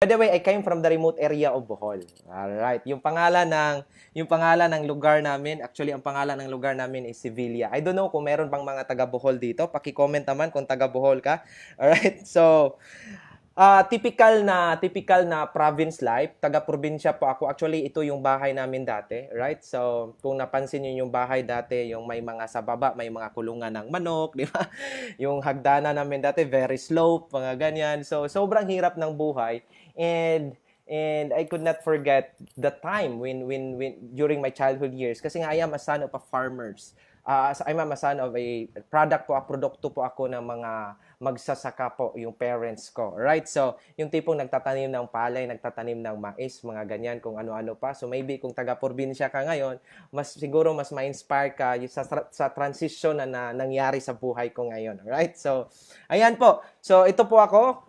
By the way, I came from the remote area of Bohol. Alright. Yung pangalan ng lugar namin, actually ang pangalan ng lugar namin is Sevilla. I don't know kung meron pang mga taga Bohol dito. Paki-comment naman kung taga Bohol ka. Alright. So, typical na province life. Taga-probinsya po ako. Actually, ito yung bahay namin dati, right? So, kung napansin niyo yung bahay dati, yung may mga sa baba, may mga kulungan ng manok, di ba? Yung hagdanan namin dati, very slope, mga ganyan. So, sobrang hirap ng buhay. And I could not forget the time when during my childhood years kasi nga I am a son of a farmers. I'm a son of a produkto po ako ng mga magsasaka po yung parents ko. Right? So, yung tipong nagtatanim ng palay, nagtatanim ng mais, mga ganyan, kung ano-ano pa. So, maybe kung taga-probinsya ka ngayon, siguro mas ma-inspire ka sa transition na nangyari sa buhay ko ngayon. Right? So, ayan po. So, ito po ako.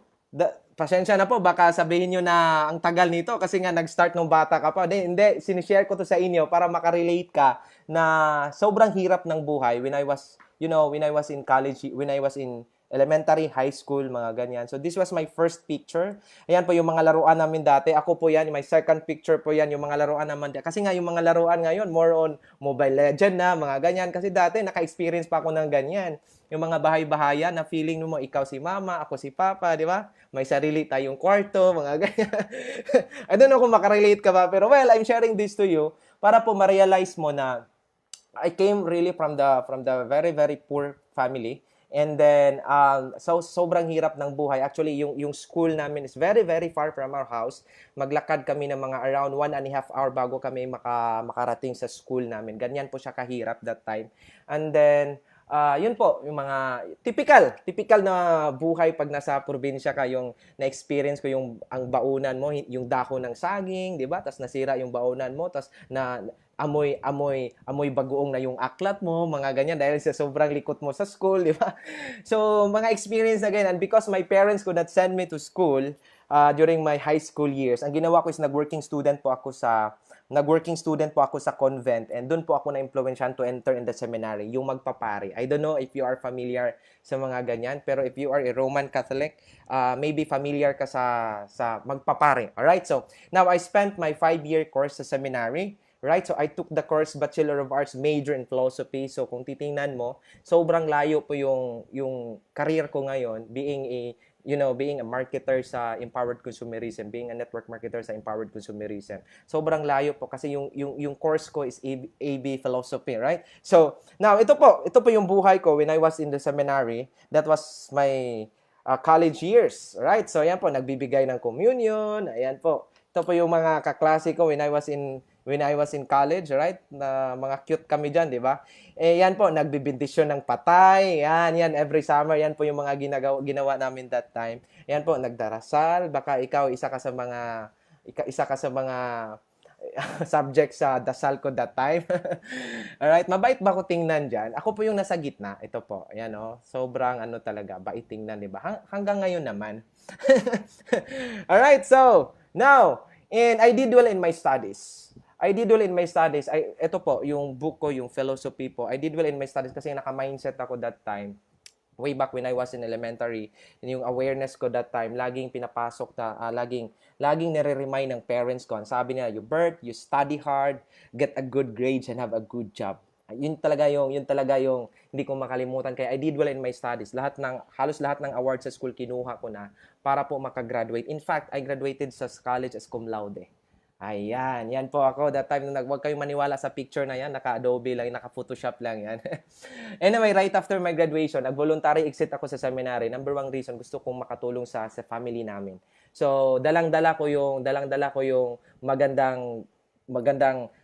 Pasensya na po, baka sabihin nyo na ang tagal nito kasi nga nag-start nung bata ka pa. Hindi, sinishare ko to sa inyo para makarelate ka na sobrang hirap ng buhay when I was, when I was in college, when I was in elementary, high school, mga ganyan. So this was my first picture. Ayan po yung mga laruan namin dati. Ako po yan, my second picture po yan, yung mga laruan naman. Kasi nga yung mga laruan ngayon, more on Mobile Legend na, mga ganyan. Kasi dati, naka-experience pa ako ng ganyan. Yung mga bahay-bahayan na feeling mo ikaw si mama, ako si papa, di ba? May sarili tayong kwarto, mga ganyan. I don't know kung makarelate ka ba, pero well, I'm sharing this to you para po ma-realize mo na I came really from the very, very poor family. And then, so sobrang hirap ng buhay. Actually, yung school namin is very, very far from our house. Maglakad kami ng mga around 1.5 hour bago kami makarating sa school namin. Ganyan po siya kahirap that time. And then, yun po, yung mga typical na buhay pag nasa probinsya ka, yung na-experience ko yung ang baunan mo, yung dahon ng saging, 'di ba? Tapos nasira yung baunan mo, tapos na amoy bagoong na yung aklat mo, mga ganyan dahil sa sobrang likot mo sa school, 'di ba? So, mga experience na ganyan. And because my parents could not send me to school during my high school years, ang ginawa ko is nag-working student po ako sa convent and doon po ako na-impluwensyahan to enter in the seminary, yung magpapari. I don't know if you are familiar sa mga ganyan, pero if you are a Roman Catholic, maybe familiar ka sa magpapari. Alright, so now I spent my 5-year course sa seminary. Right? So I took the course Bachelor of Arts major in philosophy. So kung titingnan mo, sobrang layo po yung career ko ngayon being a marketer sa empowered consumerism, being a network marketer sa empowered consumerism. Sobrang layo po kasi yung course ko is AB philosophy, right? So, now ito po yung buhay ko when I was in the seminary. That was my college years, right? So, ayan po, nagbibigay ng communion, ayan po. Ito po yung mga kaklase ko when I was in college, right? Na mga cute kami diyan, di ba? Yan po, nagbibindisyon ng patay. Yan every summer, yan po yung mga ginawa namin that time. Yan po, nagdarasal, baka ikaw isa ka sa mga subject sa dasal ko that time. Alright, mabait ba ko tingnan diyan? Ako po yung nasa gitna. Ito po, ayan oh. Sobrang talaga, bait tingnan, di ba? Hanggang ngayon naman. Alright, so, now, and I did well in my studies. Ito po, yung book ko, yung philosophy po. I did well in my studies kasi naka-mindset ako that time. Way back when I was in elementary, yung awareness ko that time, laging pinapasok na, laging nire-remind ng parents ko. Sabi nila, you study hard, get a good grades, and have a good job. Yun talaga yung hindi ko makalimutan. Kaya I did well in my studies. Halos lahat ng awards sa school kinuha ko na para po makagraduate. In fact, I graduated sa college as cum laude. Ayan, yan po ako that time. Huwag kayong maniwala sa picture na yan, naka-Adobe lang, naka-Photoshop lang yan. Anyway, right after my graduation, nag-voluntary exit ako sa seminary. Number one reason, gusto kong makatulong sa family namin. So, dalang-dala ko yung magandang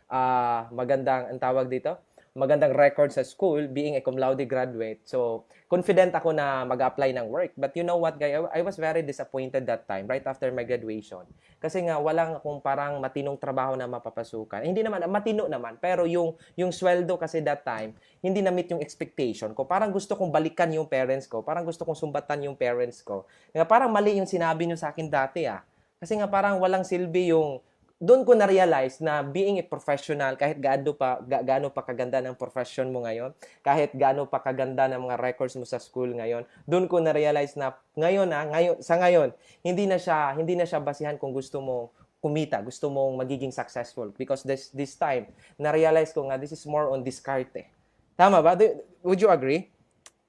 ang tawag dito, magandang record sa school, being a cum laude graduate. So, confident ako na mag-apply ng work. But you know what, guys? I was very disappointed that time, right after my graduation. Kasi nga, walang akong parang matinong trabaho na mapapasukan. Hindi naman, matino naman. Pero yung sweldo kasi that time, hindi na-meet yung expectation ko. Parang gusto kong balikan yung parents ko. Parang gusto kong sumbatan yung parents ko. Nga parang mali yung sinabi nyo sa akin dati, ah. Kasi nga parang walang silbi doon ko na-realize na being a professional, kahit gaano pa kaganda ng profession mo ngayon, kahit gaano pa kaganda ng mga records mo sa school ngayon, doon ko na-realize na ngayon, hindi na siya basihan kung gusto mo kumita, gusto mong magiging successful. Because this time, na-realize ko nga, this is more on diskarte. Tama ba? Would you agree?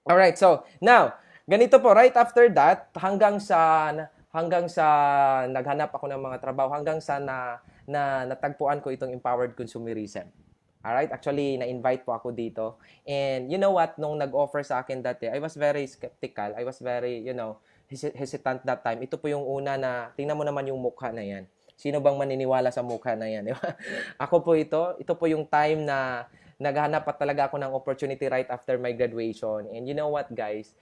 Alright, so, now, ganito po, right after that, hanggang sa naghanap ako ng mga trabaho, hanggang sa natagpuan ko itong empowered consumerism. Alright? Actually, na-invite po ako dito. And you know what? Nung nag-offer sa akin dati, I was very skeptical. I was very, hesitant that time. Ito po yung una na, tingnan mo naman yung mukha na yan. Sino bang maniniwala sa mukha na yan? Di ba? Ako po ito po yung time na naghanap pa talaga ako ng opportunity right after my graduation. And you know what, guys?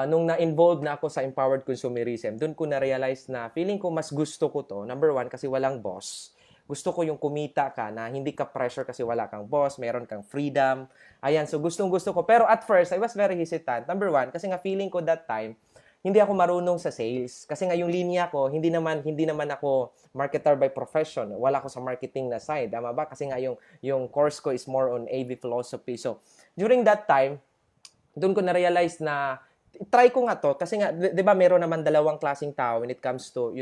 Nung na-involved na ako sa empowered consumerism, doon ko na-realize na feeling ko mas gusto ko to. Number one, kasi walang boss. Gusto ko yung kumita ka na hindi ka pressure kasi wala kang boss, meron kang freedom. Ayan, so gustong-gusto ko. Pero at first, I was very hesitant. Number one, kasi nga feeling ko that time, hindi ako marunong sa sales. Kasi nga yung linya ko, hindi naman ako marketer by profession. Wala ako sa marketing na side. Tama ba? Kasi nga yung course ko is more on AV philosophy. So, during that time, doon ko na-realize na try ko nga to kasi nga 'di ba meron naman dalawang klaseng tao when it comes to you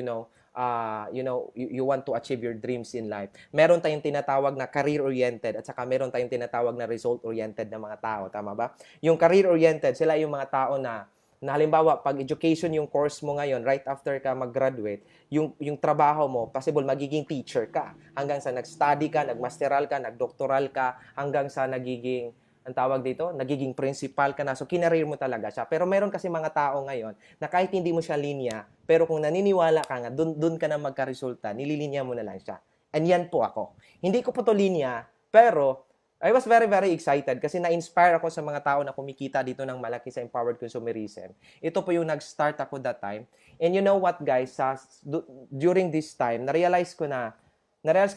want to achieve your dreams in life. Meron tayong tinatawag na career oriented at saka meron tayong tinatawag na result oriented na mga tao, tama ba? Yung career oriented, sila yung mga tao na halimbawa pag education yung course mo ngayon right after ka mag-graduate, yung trabaho mo possible magiging teacher ka hanggang sa nag-study ka, nag-masteral ka, nag-doctoral ka hanggang sa nagiging ang tawag dito, nagiging principal ka na. So, kinareer mo talaga siya. Pero meron kasi mga tao ngayon na kahit hindi mo siya linya, pero kung naniniwala ka nga, dun ka na magka-resulta, nililinya mo na lang siya. And yan po ako. Hindi ko po to linya, pero I was very, very excited kasi na-inspire ako sa mga tao na kumikita dito ng malaki sa empowered consumerism. Ito po yung nag-start ako that time. And you know what, guys, during this time, na-realize ko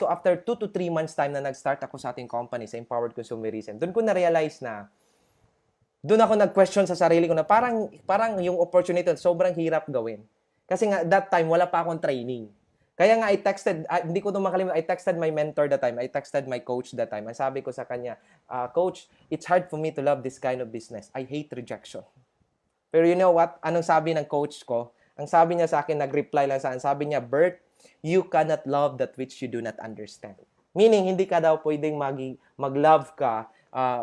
after 2 to 3 months time na nag-start ako sa ating company, sa Empowered Consumerism, doon ko na-realize na, doon ako nag-question sa sarili ko na parang yung opportunity sobrang hirap gawin. Kasi nga, that time, wala pa akong training. Kaya nga, hindi ko ito makalimutan, I texted my mentor that time, I texted my coach that time. Ang sabi ko sa kanya, Coach, it's hard for me to love this kind of business. I hate rejection. Pero you know what? Anong sabi ng coach ko? Ang sabi niya sa akin, nag-reply lang sa akin, sabi niya, Bert, you cannot love that which you do not understand. Meaning, hindi ka daw pwedeng mag-love ka,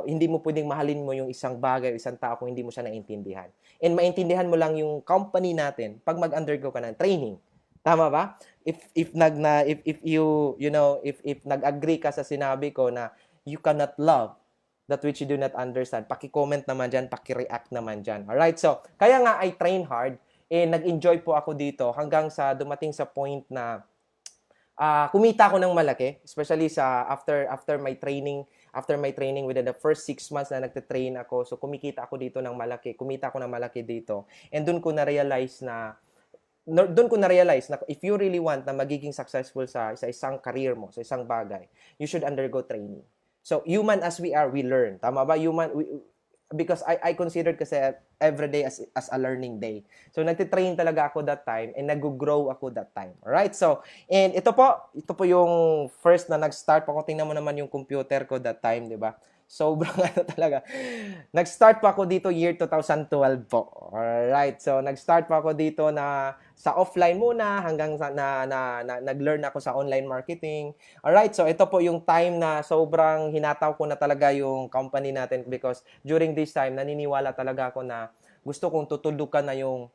hindi mo pwedeng mahalin mo yung isang bagay o isang tao kung hindi mo siya naintindihan. And maintindihan mo lang yung company natin pag mag-undergo ka ng training. Tama ba? If nag-agree ka sa sinabi ko na you cannot love that which you do not understand, paki-comment naman dyan, paki-react naman dyan. Alright? So, kaya nga I train hard. Nag-enjoy po ako dito hanggang sa dumating sa point na kumita ako ng malaki, especially after my training within the first 6 months na nagte-train ako. So kumita ako ng malaki dito. And doon ko na-realize na if you really want na magiging successful sa isang career mo, sa isang bagay, you should undergo training. So human as we are, we learn. Tama ba? Because I considered kasi every day as a learning day. So, nagtitrain talaga ako that time and nag-grow ako that time. Alright? So, and ito po yung first na nag-start po ako. Tingnan mo naman yung computer ko that time, di ba? Sobrang talaga. Nag-start pa ako dito year 2012 po. Alright. So, nag-start pa ako dito na sa offline muna hanggang sa nag-learn ako sa online marketing. Alright. So, ito po yung time na sobrang hinataw ko na talaga yung company natin because during this time, naniniwala talaga ako na gusto kong tutulukan na yung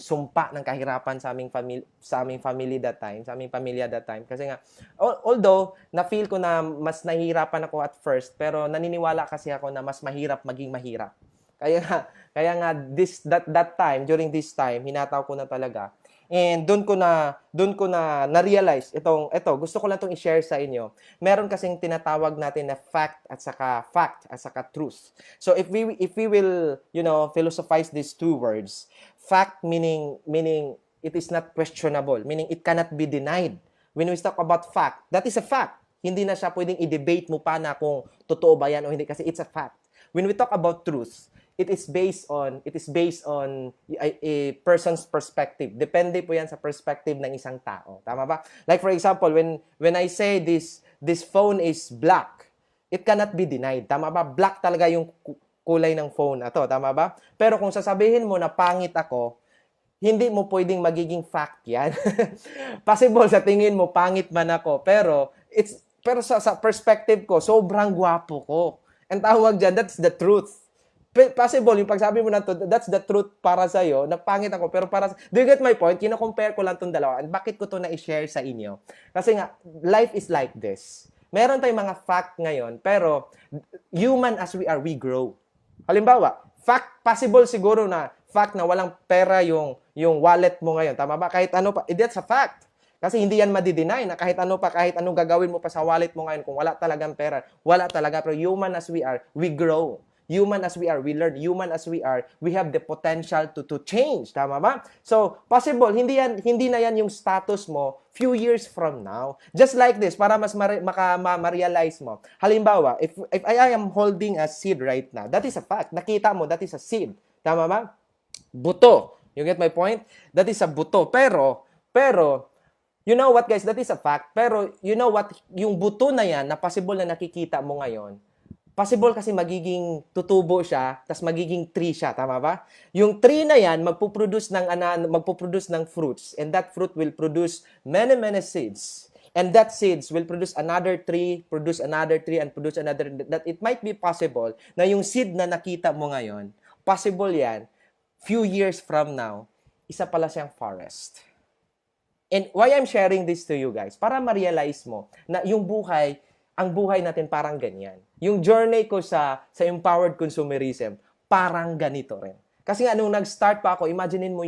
sumpa ng kahirapan sa aming family that time, sa aming pamilya that time. Kasi nga, although na-feel ko na mas nahihirapan ako at first, pero naniniwala kasi ako na mas mahirap maging mahirap. Kaya nga that time, during this time, hinataw ko na talaga. And doon ko na na-realize gusto ko lang itong i-share sa inyo. Meron kasing tinatawag natin na fact at saka truth. So if we will, philosophize these two words, fact meaning it is not questionable, meaning it cannot be denied. When we talk about fact, that is a fact. Hindi na siya pwedeng i-debate mo pa na kung totoo ba yan o hindi kasi it's a fact. When we talk about truth, it is based on a person's perspective. Depende po yan sa perspective ng isang tao. Tama ba? Like for example, when I say this phone is black, it cannot be denied. Tama ba? Black talaga yung kulay ng phone na to. Tama ba? Pero kung sasabihin mo na pangit ako, hindi mo pwedeng magiging fact yan. Possible sa tingin mo, pangit man ako, pero sa perspective ko, sobrang gwapo ko. Ang tawag dyan, that's the truth. Possible, yung pagsabi mo na to, that's the truth para sa'yo, na pangit ako, pero do you get my point? Kino-compare ko lang tong dalawa. And bakit ko to na-share sa inyo? Kasi nga, life is like this. Meron tayong mga fact ngayon, pero human as we are, we grow. Halimbawa, possible siguro na fact na walang pera yung wallet mo ngayon. Tama ba? Kahit ano pa, that's a fact. Kasi hindi yan madi-deny na kahit ano pa, kahit anong gagawin mo pa sa wallet mo ngayon, kung wala talagang pera, wala talaga. Pero human as we are, we grow. Human as we are, we learn. Human as we are, we have the potential to change. Tama ba? So, possible, hindi na yan yung status mo few years from now. Just like this, para mas ma-realize mo. Halimbawa, if I am holding a seed right now, that is a fact. Nakita mo, that is a seed. Tama ba? Buto. You get my point? That is a buto. Pero, you know what guys, that is a fact. Pero, you know what, yung buto na yan, na possible na nakikita mo ngayon, possible kasi magiging tutubo siya, tas magiging tree siya, tama ba? Yung tree na yan, magpuproduce ng fruits, and that fruit will produce many seeds. And that seeds will produce another tree, and produce another, that it might be possible na yung seed na nakita mo ngayon, possible yan, few years from now, isa pala siyang forest. And why I'm sharing this to you guys? Para ma-realize mo na ang buhay natin parang ganyan. Yung journey ko sa empowered consumerism, parang ganito rin. Kasi nga nung nag-start pa ako, imaginein mo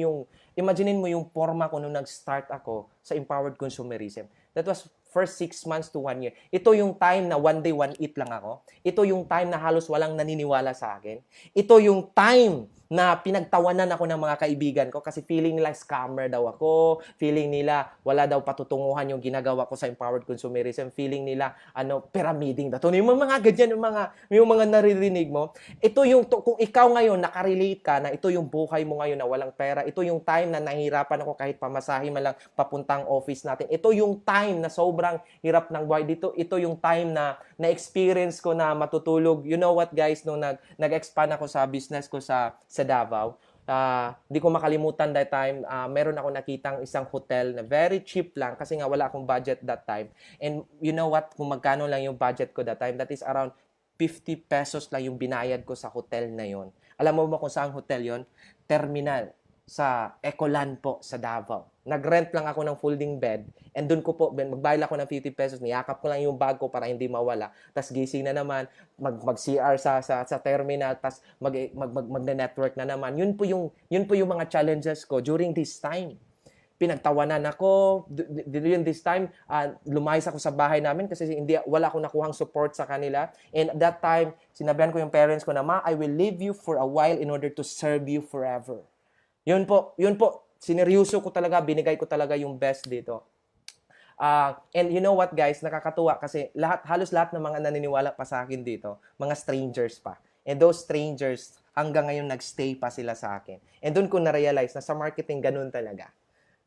yung forma ko nung nag-start ako sa empowered consumerism. That was first 6 months to 1 year. Ito yung time na one day, one eat lang ako. Ito yung time na halos walang naniniwala sa akin. Ito yung time na pinagtawanan ako ng mga kaibigan ko kasi feeling nila scammer daw ako, feeling nila wala daw patutunguhan yung ginagawa ko sa empowered consumerism, feeling nila pyramiding daw. Yung mga ganyan, yung mga naririnig mo. Ito yung kung ikaw ngayon nakarelate ka na ito yung buhay mo ngayon na walang pera, ito yung time na nahihirapan ako kahit pamasahe man lang papuntang office natin. Ito yung time na sobrang hirap ng buhay dito. Ito yung time na na-experience ko na matutulog. You know what guys, nung nag-expand ako sa business ko sa Davao, di ko makalimutan that time, meron ako nakitang isang hotel na very cheap lang kasi nga wala akong budget that time. And you know what, kung magkano lang yung budget ko that time, that is around 50 pesos lang yung binayad ko sa hotel na yon. Alam mo ba kung saan hotel yon? Terminal sa Ecoland po sa Davao. Nag-rent lang ako ng folding bed and doon ko po, magbayad ako ng 50 pesos, niyakap ko lang yung bag ko para hindi mawala. Tapos gising na naman, mag-CR sa terminal, tapos mag-network na naman. Yun po yung mga challenges ko during this time. Pinagtawanan ako, during this time, lumayas ako sa bahay namin kasi wala akong nakuhang support sa kanila. And at that time, sinabihan ko yung parents ko na, Ma, I will leave you for a while in order to serve you forever. Yun po, sineryoso ko talaga, binigay ko talaga yung best dito. And you know what guys, nakakatuwa kasi halos lahat ng mga naniniwala pa sa akin dito, mga strangers pa. And those strangers, hanggang ngayon nagstay pa sila sa akin. And doon ko na-realize na sa marketing ganun talaga.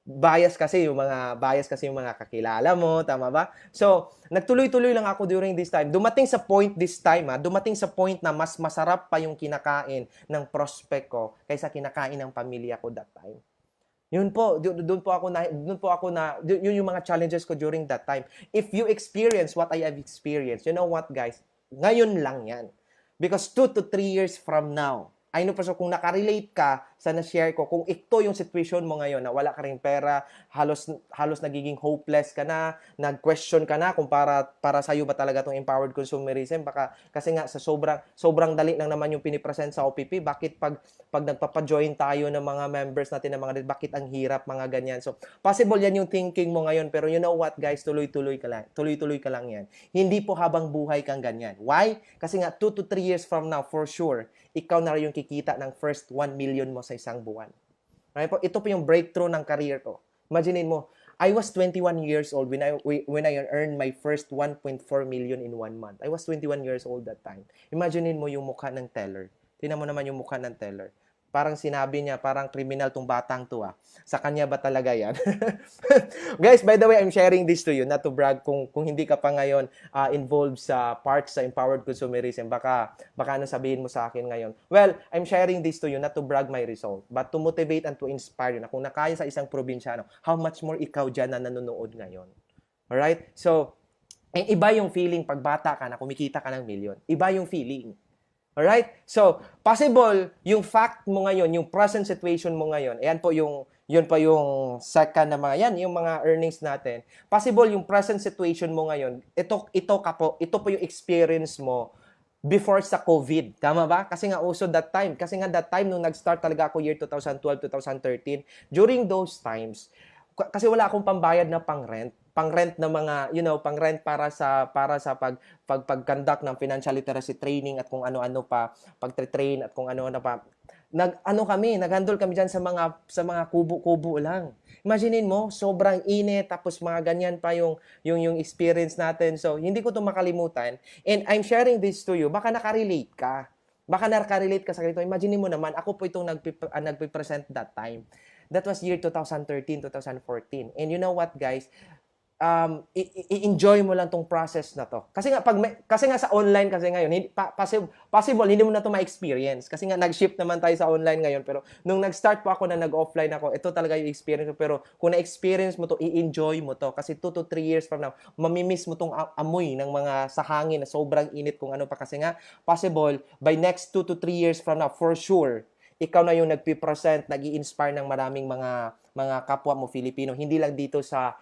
Bias kasi yung mga kakilala mo, tama ba? So, nagtuloy-tuloy lang ako during this time. Dumating sa point na mas masarap pa yung kinakain ng prospect ko kaysa kinakain ng pamilya ko that time. Yun po, doon po ako na yun yung mga challenges ko during that time. If you experience what I have experienced, you know what guys, ngayon lang yan. Because 2 to 3 years from now, I know pa so kung nakarelate ka sa na-share ko, kung ito yung situation mo ngayon na wala ka ring pera, halos nagiging hopeless ka na, nag-question ka na kung para sa'yo ba talaga itong empowered consumerism, baka kasi nga sa sobrang dali lang naman yung pinipresent sa OPP, bakit pag nagpapa-join tayo ng mga members natin ng mga bakit ang hirap mga ganyan. So possible yan yung thinking mo ngayon, pero you know what guys, tuloy-tuloy ka lang yan. Hindi po habang buhay kang ganyan. Why? Kasi nga 2 to 3 years from now, for sure, ikaw na rin yung kikita ng first 1 million mo sa isang buwan. Okay po? Ito po yung breakthrough ng career ko. Imagine mo, I was 21 years old when I earned my first 1.4 million in 1 month. I was 21 years old that time. Imagine mo yung mukha ng teller. Tingnan mo naman yung mukha ng teller. Parang sinabi niya, parang criminal tong batang to ah. Sa kanya ba talaga yan? Guys, by the way, I'm sharing this to you, not to brag. Kung hindi ka pa ngayon involved sa parts sa empowered consumerism, baka ano sabihin mo sa akin ngayon. Well, I'm sharing this to you, not to brag my result, but to motivate and to inspire you na kung nakaya sa isang probinsyano, how much more ikaw dyan na nanonood ngayon. Alright? So, iba yung feeling pag bata ka na kumikita ka ng milyon. Iba yung feeling. Alright? So, possible, yung fact mo ngayon, yung present situation mo ngayon, ayan po yun pa yung second na mga, yan, yung mga earnings natin. Possible, yung present situation mo ngayon, ito po yung experience mo before sa COVID. Tama ba? Kasi nga also that time. Kasi nga that time, nung nag-start talaga ako year 2012, 2013, during those times, kasi wala akong pambayad na pang-rent na mga, pang-rent para sa pag-conduct ng financial literacy training at kung ano-ano pa, pag-train at kung ano-ano pa. Nag-handle kami diyan sa mga kubo-kubo lang. Imaginein mo, sobrang init tapos mga ganyan pa yung experience natin. So, hindi ko 'to makalimutan. And I'm sharing this to you, baka nakarelate ka. Baka nakarelate ka sa ganito. Imaginein mo naman, ako po itong nagpe-present that time. That was year 2013, 2014. And you know what, guys? I-enjoy mo lang tong process na to. Kasi nga sa online kasi ngayon, possible hindi mo na to ma-experience. Kasi nga nag-shift naman tayo sa online ngayon, pero nung nag-start po ako na nag-offline ako, ito talaga yung experience ko. Pero kung na-experience mo to, i-enjoy mo to. Kasi 2 to 3 years from now, mamimiss mo tong amoy ng mga sa hangin na sobrang init kung ano pa. Kasi nga, possible, by next 2 to 3 years from now, for sure, ikaw na yung nagpi-present, nag-i-inspire ng maraming mga kapwa mo Filipino, hindi lang dito sa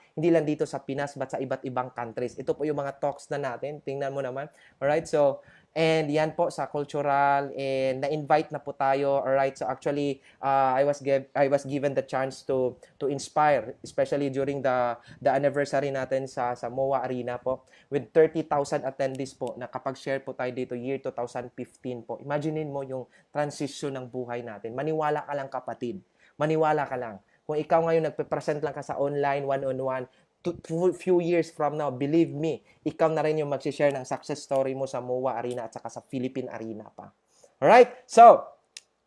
Pinas but sa iba't ibang countries. Ito po yung mga talks na natin. Tingnan mo naman. Alright? So, and yan po sa cultural, and na-invite na po tayo. Alright? So actually, I was given the chance to inspire, especially during the anniversary natin sa MOA Arena po, with 30,000 attendees po, na kapag-share po tayo dito year 2015 po. Imaginein mo yung transition ng buhay natin. Maniwala ka lang, kapatid. Maniwala ka lang. Kung ikaw ngayon nagpe-present lang ka sa online, one-on-one, few years from now, believe me, ikaw na rin yung mag-share ng success story mo sa MOA Arena at saka sa Philippine Arena pa. Alright? So,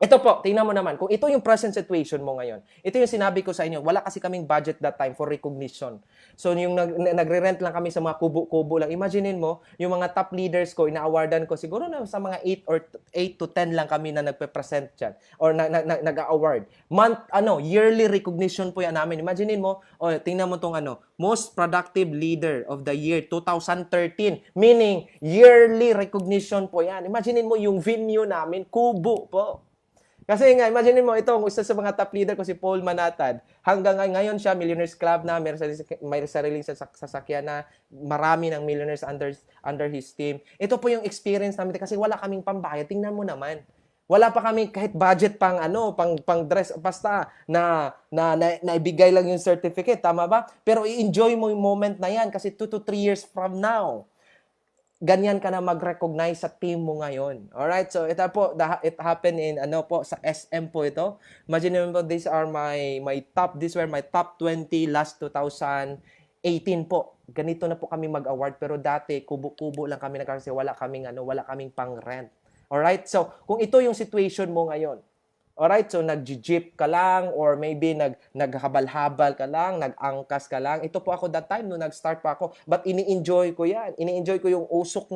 ito po, tingnan mo naman, kung ito yung present situation mo ngayon, ito yung sinabi ko sa inyo, wala kasi kaming budget that time for recognition. So, yung nagre-rent lang kami sa mga kubo-kubo lang. Imaginein mo, yung mga top leaders ko, ina-awardan ko, siguro na sa mga 8 to 10 lang kami na nagpe-present dyan, or nag-award. Yearly recognition po yan namin. Imaginein mo, tingnan mo tong most productive leader of the year 2013, meaning yearly recognition po yan. Imaginein mo yung venue namin, kubo po. Kasi nga, imagine mo, ito, isa sa mga top leader ko, si Paul Manatad. Hanggang ngayon siya, Millionaires Club na, may sariling sasakyan na, marami ng millionaires under his team. Ito po yung experience namin kasi wala kaming pambayad. Tingnan mo naman. Wala pa kami kahit budget pang dress, basta naibigay lang yung certificate, tama ba? Pero i-enjoy mo yung moment na yan kasi 2 to 3 years from now, ganyan ka na mag-recognize sa team mo ngayon. Alright? So, ito po, it happened in, sa SM po ito. Imagine mo, these were my top 20 last 2018 po. Ganito na po kami mag-award. Pero dati, kubo-kubo lang kami kasi wala kaming pang-rent. Alright? So, kung ito yung situation mo ngayon, alright, so nag-jeep ka lang or maybe naghabal-habal ka lang, nag-angkas ka lang. Ito po ako that time nung nag-start pa ako. But ini-enjoy ko yan. Ini-enjoy ko yung usok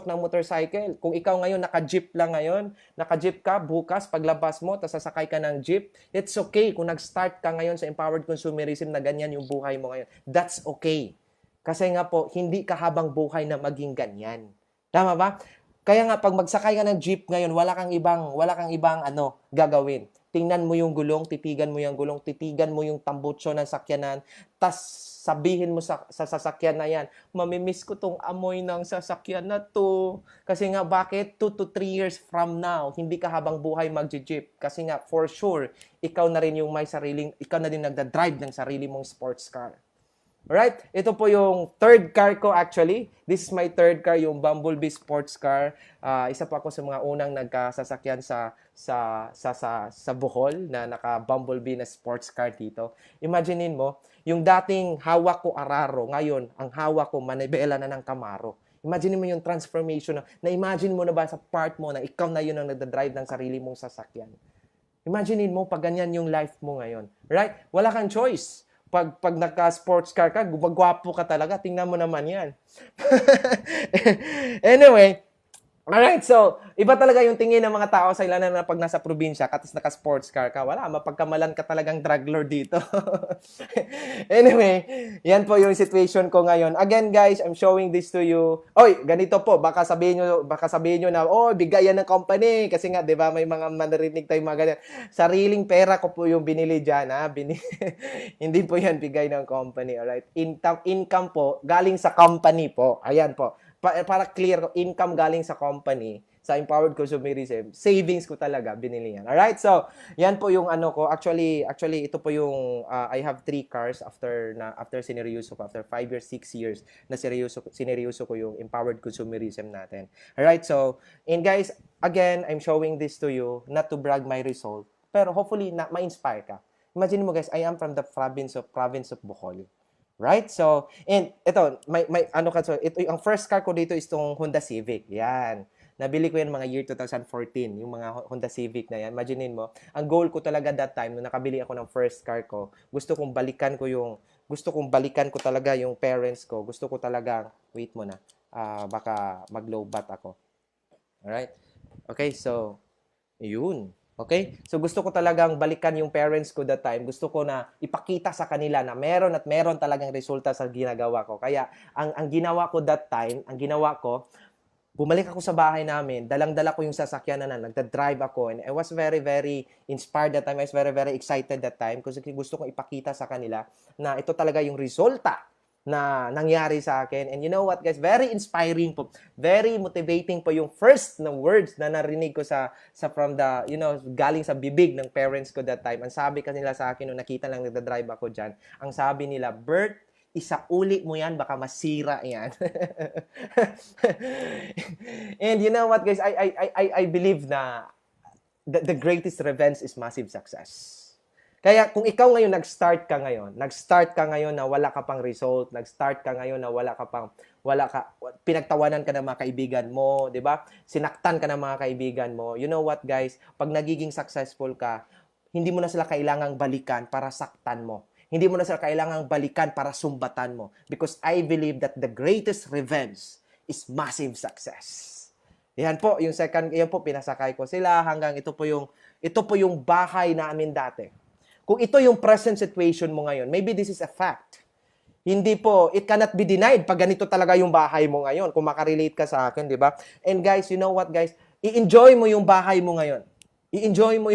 ng motorcycle. Kung ikaw ngayon naka-jeep lang ngayon, naka-jeep ka, bukas paglabas mo, tapos sasakay ka ng jeep, it's okay kung nag-start ka ngayon sa empowered consumerism na ganyan yung buhay mo ngayon. That's okay. Kasi nga po, hindi ka habang buhay na maging ganyan. Tama ba? Kaya nga, pag magsakay ka ng jeep ngayon, wala kang ibang gagawin. Tingnan mo yung gulong, titigan mo yung gulong, titigan mo yung tambutso ng sakyanan, tas sabihin mo sa sasakyan na yan, mamimiss ko tong amoy ng sasakyan na to. Kasi nga, bakit? 2 to 3 years from now, hindi ka habang buhay mag-jeep. Kasi nga, for sure, ikaw na din nagda-drive ng sarili mong sports car. Alright? Ito po yung third car ko actually. This is my third car, yung Bumblebee sports car. Isa pa ako sa mga unang nagkasasakyan sa Bohol na naka-Bumblebee na sports car dito. Imaginein mo, yung dating hawak ko Araro, ngayon, ang hawak ko manibela na ng Camaro. Imagine mo yung transformation na-imagine mo na ba sa part mo na ikaw na yun ang nagdadrive ng sarili mong sasakyan. Imagine mo pag ganyan yung life mo ngayon. Right? Wala kang choice. Pag naka-sports car ka, gumagwapo ka talaga. Tingnan mo naman yan. Anyway, alright, so, iba talaga yung tingin ng mga tao sa ilan na pag nasa probinsya, katas naka-sports car ka, wala, mapagkamalan ka talagang drug lord dito. Anyway, yan po yung situation ko ngayon. Again, guys, I'm showing this to you. Oy, ganito po, baka sabihin nyo na, oh, bigay yan ng company. Kasi nga, di ba, may mga manarinig tayong mga ganyan. Sariling pera ko po yung binili dyan, ha? Hindi po yan bigay ng company, alright? Income po, galing sa company po. Ayan po. Para clear, income galing sa company, sa Empowered Consumerism, savings ko talaga, binili yan. Alright? So, yan po yung ano ko. Actually, ito po yung, I have 3 cars after sineryoso ko, after 5 years, 6 years, na sineryoso ko yung Empowered Consumerism natin. Alright? So, and guys, again, I'm showing this to you, not to brag my result, pero hopefully, ma-inspire ka. Imagine mo guys, I am from the province of Bohol. Right? So, and ito, ang first car ko dito is itong Honda Civic. Yan. Nabili ko yan mga year 2014, yung mga Honda Civic na yan. Imaginein mo, ang goal ko talaga that time, nung nakabili ako ng first car ko, gusto kong balikan ko talaga yung parents ko. Gusto ko talaga, wait mo na, baka mag-low bat ako. Alright? Okay, so, yun. Okay? So, gusto ko talagang balikan yung parents ko that time. Gusto ko na ipakita sa kanila na meron at meron talagang resulta sa ginagawa ko. Kaya, ang ginawa ko that time, bumalik ako sa bahay namin, dalang-dala ko yung sasakyan na nagda-drive ako. And I was very, very inspired that time. I was very, very excited that time kasi gusto kong ipakita sa kanila na ito talaga yung resulta na nangyari sa akin. And you know what, guys? Very inspiring po. Very motivating po yung first na words na narinig ko from the, galing sa bibig ng parents ko that time. Ang sabi kanila sa akin nung nakita lang nagda-drive ako dyan, ang sabi nila, Bert, isauli mo yan, baka masira yan. And you know what, guys? I believe na the greatest revenge is massive success. Kaya kung ikaw ngayon nag-start ka ngayon na wala ka pang result, nag-start ka ngayon na pinagtawanan ka ng mga kaibigan mo, 'di ba? Sinaktan ka ng mga kaibigan mo. You know what, guys? Pag nagiging successful ka, hindi mo na sila kailangang balikan para saktan mo. Hindi mo na sila kailangang balikan para sumbatan mo. Because I believe that the greatest revenge is massive success. Yan po, pinasakay ko sila hanggang ito po yung bahay namin dati. Kung ito yung present situation mo ngayon, maybe this is a fact. Hindi po, it cannot be denied pag ganito talaga yung bahay mo ngayon. Kung makarelate ka sa akin, di ba? And guys, you know what, guys? I-enjoy mo yung bahay mo ngayon. I-enjoy mo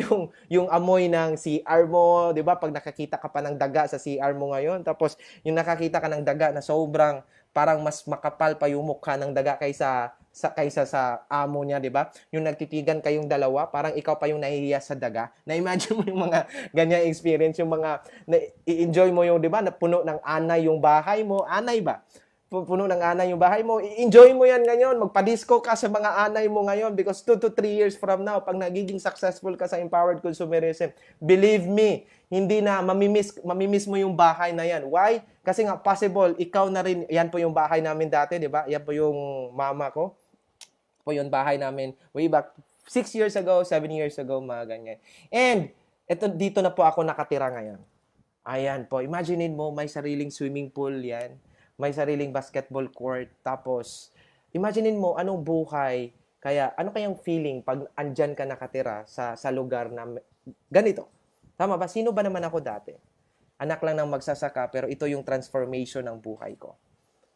yung amoy ng CR mo, di ba? Pag nakakita ka pa ng daga sa CR mo ngayon, tapos yung nakakita ka ng daga na sobrang parang mas makapal pa yung mukha ng daga kaysa sa amo niya, di ba? Yung nagtitigan kayong dalawa, parang ikaw pa yung nahihiya sa daga. Na-imagine mo yung mga ganyang experience, yung mga i-enjoy mo yung, di ba, na puno ng anay yung bahay mo. Anay ba? Puno ng anay yung bahay mo. I-enjoy mo yan ngayon. Magpa-disco ka sa mga anay mo ngayon because 2 to 3 years from now, pag nagiging successful ka sa Empowered Consumerism, believe me, hindi na mamimiss mo yung bahay na yan. Why? Kasi nga possible, ikaw na rin, yan po yung bahay namin dati, di ba? Yan po yung mama ko. Po yung bahay namin way back 6 years ago, 7 years ago, mga ganyan. And dito na po ako nakatira ngayon. Ayan po, imaginein mo, may sariling swimming pool yan. May sariling basketball court. Tapos, imaginein mo, anong buhay, ano kayang feeling pag andyan ka nakatira sa lugar na ganito? Tama ba? Sino ba naman ako dati? Anak lang ng magsasaka, pero ito yung transformation ng buhay ko.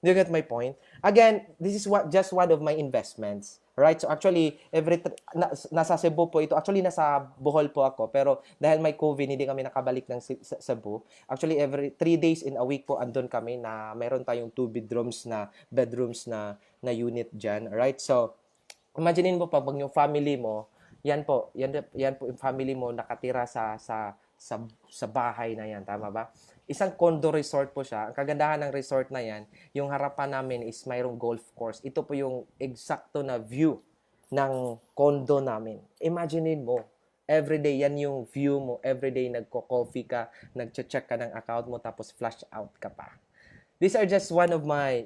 Do you get my point? Again, this is just one of my investments. Right? So actually, nasa Cebu po ito. Actually, nasa Bohol po ako. Pero dahil may COVID, hindi kami nakabalik ng Cebu. Actually, every 3 days in a week po andun kami na meron tayong 2 bedrooms na unit dyan. Right? So, imagine mo pag yung family mo, yan po yung family mo nakatira sa bahay na yan. Tama ba? Isang condo resort po siya. Ang kagandahan ng resort na yan, yung harapan namin is mayroong golf course. Ito po yung eksakto na view ng condo namin. Imaginein mo, everyday yan yung view mo. Everyday nagko-coffee ka, nagche-check ka ng account mo, tapos flash out ka pa. these are just one of my,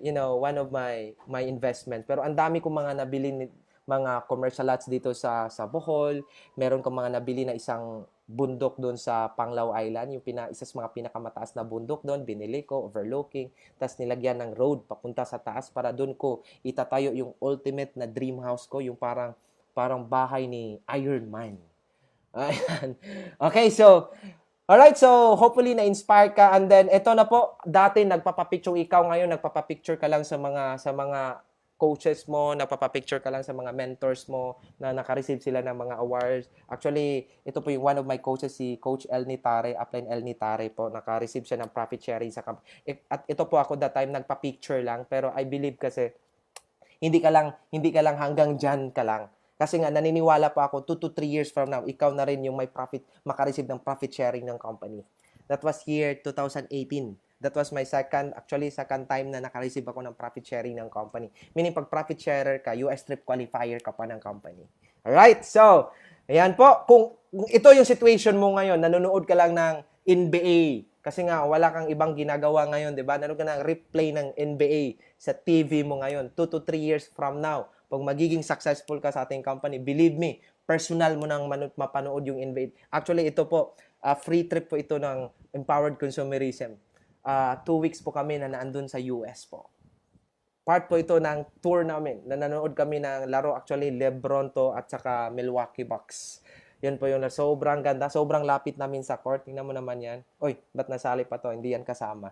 my investment. Pero ang dami kong mga nabili mga commercial lots dito sa Bohol. Meron kong mga nabili na isang bundok doon sa Panglao Island, yung isa sa mga pinakamataas na bundok doon, binili ko, overlooking, tapos nilagyan ng road papunta sa taas para doon ko itatayo yung ultimate na dream house ko, yung parang bahay ni Iron Man. Ayan. Okay, so alright, so hopefully na-inspire ka, and then ito na po, dati nagpapapicture ikaw, ngayon nagpapapicture ka lang sa mga coaches mo, nagpapapicture ka lang sa mga mentors mo na naka-receive sila ng mga awards. Actually, ito po yung one of my coaches, si Coach El Nitare, Upline El Nitare po, naka-receive siya ng profit sharing sa company. At ito po ako that time nagpa-picture lang, pero I believe kasi hindi ka lang hanggang dyan ka lang. Kasi nga, naniniwala pa ako, 2 to 3 years from now, ikaw na rin yung may profit, makareceive ng profit sharing ng company. That was year 2018. That was my second time na naka-receive ako ng profit sharing ng company. Meaning, pag profit sharer ka, US trip qualifier ka pa ng company. Alright, so, ayan po. Kung ito yung situation mo ngayon, nanonood ka lang ng NBA, kasi nga, wala kang ibang ginagawa ngayon, di ba? Nanonood ka ng replay ng NBA sa TV mo ngayon, 2 to 3 years from now. Pag magiging successful ka sa ating company, believe me, personal mo nang mapanood yung NBA. Actually, ito po, free trip po ito ng Empowered Consumerism. 2 weeks po kami na naandun sa US po. Part po ito ng tour namin. Na nanonood kami ng laro, actually, LeBron to at saka Milwaukee Bucks. Yan po yung sobrang ganda. Sobrang lapit namin sa court. Tingnan mo naman yan. Oy, ba't nasali pa to? Hindi yan kasama.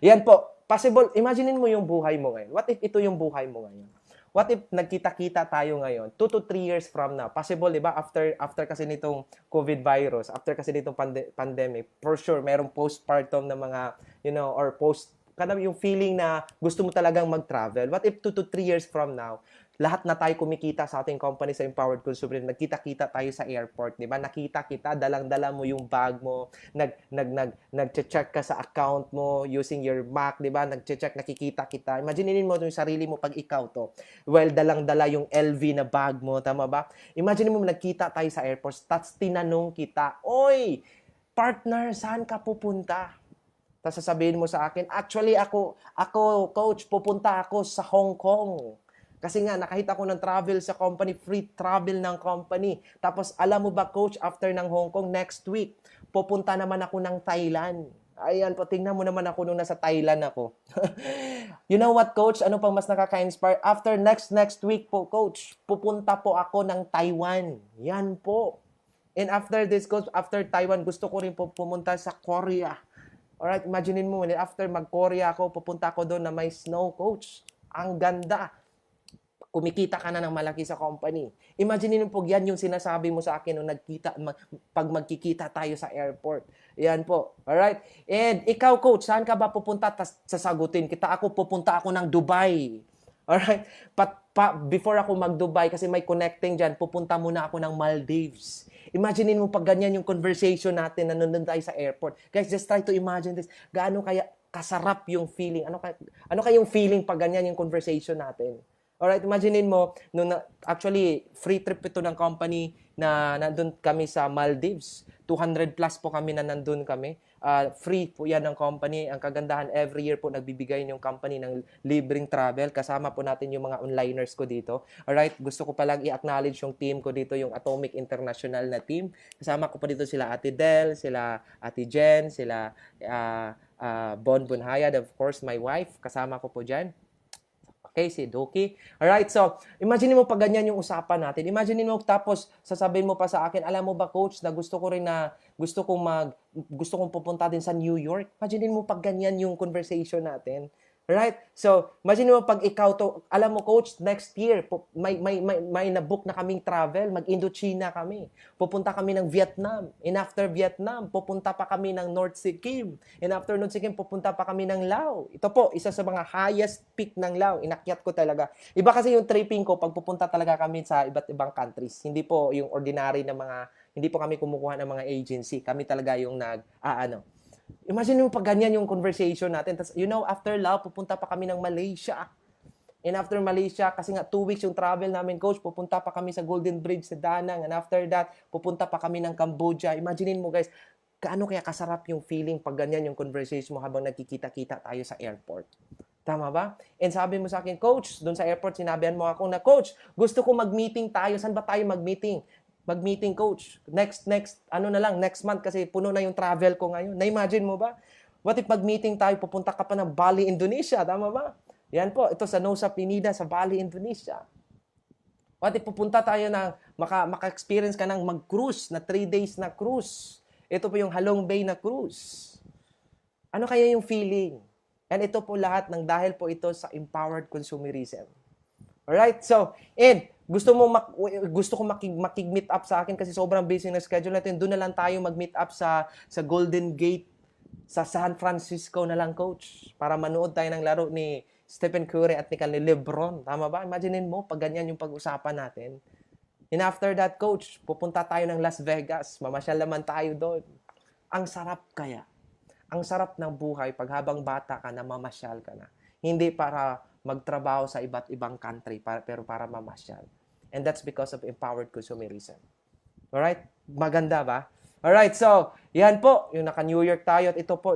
Yan po. Possible, imaginein mo yung buhay mo ngayon. What if ito yung buhay mo ngayon? What if nagkita-kita tayo ngayon, 2 to 3 years from now? Possible, di ba? After kasi nitong COVID virus, after kasi nitong pandemic, for sure, merong postpartum na mga, or yung feeling na gusto mo talagang mag-travel. What if 2 to 3 years from now, lahat na tayo kumikita sa ating company sa Empowered Consumer, nagkita-kita tayo sa airport, di ba? Nakita kita, dalang-dala mo yung bag mo, nag-check ka sa account mo using your Mac, di ba? Nag-check, nakikita kita. Imaginein mo yung sarili mo pag ikaw to. Well, dalang-dala yung LV na bag mo, tama ba? Imagine mo nagkita tayo sa airport, tapos tinanong kita, oy, partner, saan ka pupunta? Tapos sasabihin mo sa akin, actually ako, coach, pupunta ako sa Hong Kong. Kasi nga, nakahita ko ng travel sa company, free travel ng company. Tapos, alam mo ba, coach, after ng Hong Kong, next week, pupunta naman ako ng Thailand. Ayan po, tingnan mo naman ako nung nasa Thailand ako. You know what, coach? Ano pang mas nakaka-inspire? After next week po, coach, pupunta po ako ng Taiwan. Yan po. And after this, coach, after Taiwan, gusto ko rin po pumunta sa Korea. Alright, imaginein mo, after mag-Korea ako, pupunta ako doon na may snow, coach. Ang ganda. Kumikita ka na ng malaki sa company. Imagine mo po, yan yung sinasabi mo sa akin nung pag magkikita tayo sa airport. Yan po. Alright? And ikaw, coach, saan ka ba pupunta? Sasagutin kita. Pupunta ako ng Dubai. Alright? Before ako mag-Dubai, kasi may connecting dyan, pupunta muna ako ng Maldives. Imagine mo pag ganyan yung conversation natin na nandun tayo sa airport. Guys, just try to imagine this. Gaano kaya kasarap yung feeling? Ano kaya yung feeling pag ganyan yung conversation natin? Alright, imaginein mo, actually, free trip ito ng company na nandun kami sa Maldives. 200 plus po kami na nandun kami. Free po yan ng company. Ang kagandahan, every year po nagbibigay yung company ng libreng travel. Kasama po natin yung mga onliners ko dito. Alright, gusto ko palang i-acknowledge yung team ko dito, yung Atomic International na team. Kasama ko pa dito sila Ate Del, sila Ate Jen, sila Bon Bunhayad, of course, my wife. Kasama ko po dyan. Okay, si Doki. Alright, so, imagine mo pag ganyan yung usapan natin. Imagine mo tapos sasabihin mo pa sa akin, alam mo ba, coach, na gusto kong pupunta din sa New York. Imagine mo pag ganyan yung conversation natin. Right? So, imagine mo pag ikaw to, alam mo, coach, next year, may na-book na kaming travel, mag-Indochina kami. Pupunta kami ng Vietnam. And after Vietnam, pupunta pa kami ng North Sikkim. And after North Sikkim, pupunta pa kami ng Laos. Ito po, isa sa mga highest peak ng Laos. Inakyat ko talaga. Iba kasi yung tripping ko pag pupunta talaga kami sa iba't ibang countries. Hindi po yung ordinary na hindi po kami kumukuha ng mga agency. Kami talaga yung Imagine mo pag ganyan yung conversation natin. Tapos, after Laos, pupunta pa kami ng Malaysia. And after Malaysia, kasi nga 2 weeks yung travel namin, coach, pupunta pa kami sa Golden Bridge sa Danang. And after that, pupunta pa kami ng Cambodia. Imagine mo, guys, Gaano kaya kasarap yung feeling pag ganyan yung conversation mo habang nagkikita-kita tayo sa airport. Tama ba? And sabi mo sa akin, Coach, doon sa airport, sinabihan mo ako na, Coach, gusto ko mag-meeting tayo. Saan ba tayo mag-meeting? Mag-meeting, Coach. Next month kasi puno na yung travel ko ngayon. Na-imagine mo ba? What if mag-meeting tayo, pupunta ka pa ng Bali, Indonesia. Tama ba? Yan po, ito sa Nusa Penida, sa Bali, Indonesia. What if pupunta tayo ng, maka-experience ka ng mag-cruise, na 3 days na cruise. Ito po yung Halong Bay na cruise. Ano kaya yung feeling? And ito po lahat ng dahil po ito sa empowered consumerism. Alright? So, and gusto ko makig-meet up sa akin kasi sobrang busy na schedule natin. Doon na lang tayo mag-meet up sa Golden Gate sa San Francisco na lang, Coach. Para manood tayo ng laro ni Stephen Curry at ni LeBron. Tama ba? Imaginein mo, pag ganyan yung pag-usapan natin. And after that, Coach, pupunta tayo ng Las Vegas. Mamasyal naman tayo doon. Ang sarap kaya. Ang sarap ng buhay pag habang bata ka na mamasyal ka na. Hindi para magtrabaho sa iba't ibang country, pero para mamasyal. And that's because of empowered consumerism. Alright? Maganda ba? Alright, so, yan po, yung naka-New York tayo at ito po,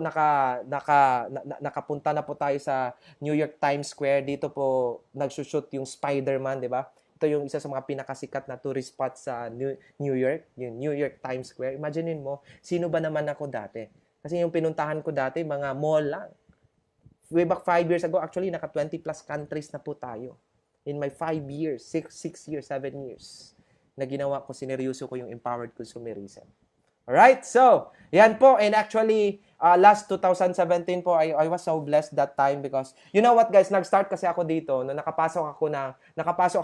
nakapunta na po tayo sa New York Times Square. Dito po, nagsushoot yung Spider-Man, di ba? Ito yung isa sa mga pinakasikat na tourist spot sa New York, yung New York Times Square. Imaginein mo, sino ba naman ako dati? Kasi yung pinuntahan ko dati, mga mall lang. Way back 5 years ago, actually, naka 20 plus countries na po tayo. In my 5 years, 6 years, 7 years, na ginawa ko, sineryoso ko yung empowered consumerism. Alright, so, yan po. And actually, last 2017 po, I was so blessed that time because, you know what guys, nag-start kasi ako dito, no, nakapasok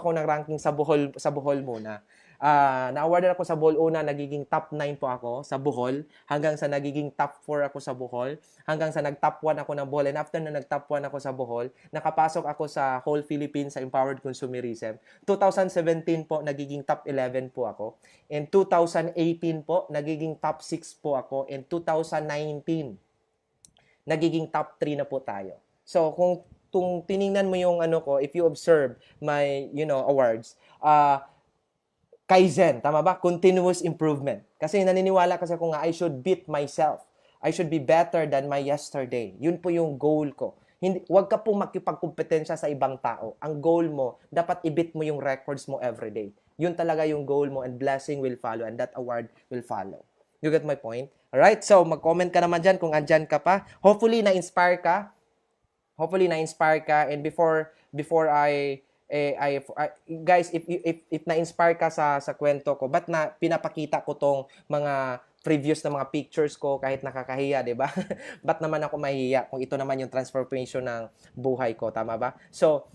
ako ng ranking sa Bohol muna. Na-awardan ako sa Bohol una, nagiging top 9 po ako sa Bohol, hanggang sa nagiging top 4 ako sa Bohol, hanggang sa nag-top 1 ako ng Bohol, and after na nag-top 1 ako sa Bohol, nakapasok ako sa whole Philippines sa Empowered Consumerism. 2017 po, nagiging top 11 po ako. In 2018 po, nagiging top 6 po ako. In 2019, nagiging top 3 na po tayo. So, kung tiningnan mo yung ano ko, if you observe my, awards, Kaizen, tama ba? Continuous improvement. Kasi naniniwala kasi ako nga, I should beat myself. I should be better than my yesterday. Yun po yung goal ko. Huwag ka pong makipagkumpetensya sa ibang tao. Ang goal mo, dapat i-beat mo yung records mo everyday. Yun talaga yung goal mo and blessing will follow and that award will follow. You get my point? Alright? So, mag-comment ka naman dyan kung andyan ka pa. Hopefully, na-inspire ka. And before guys, if na-inspire ka sa kwento ko, ba't na pinapakita ko tong mga previous na mga pictures ko kahit nakakahiya, 'di ba? Ba't naman ako mahihiya kung ito naman yung transformation ng buhay ko, tama ba? So,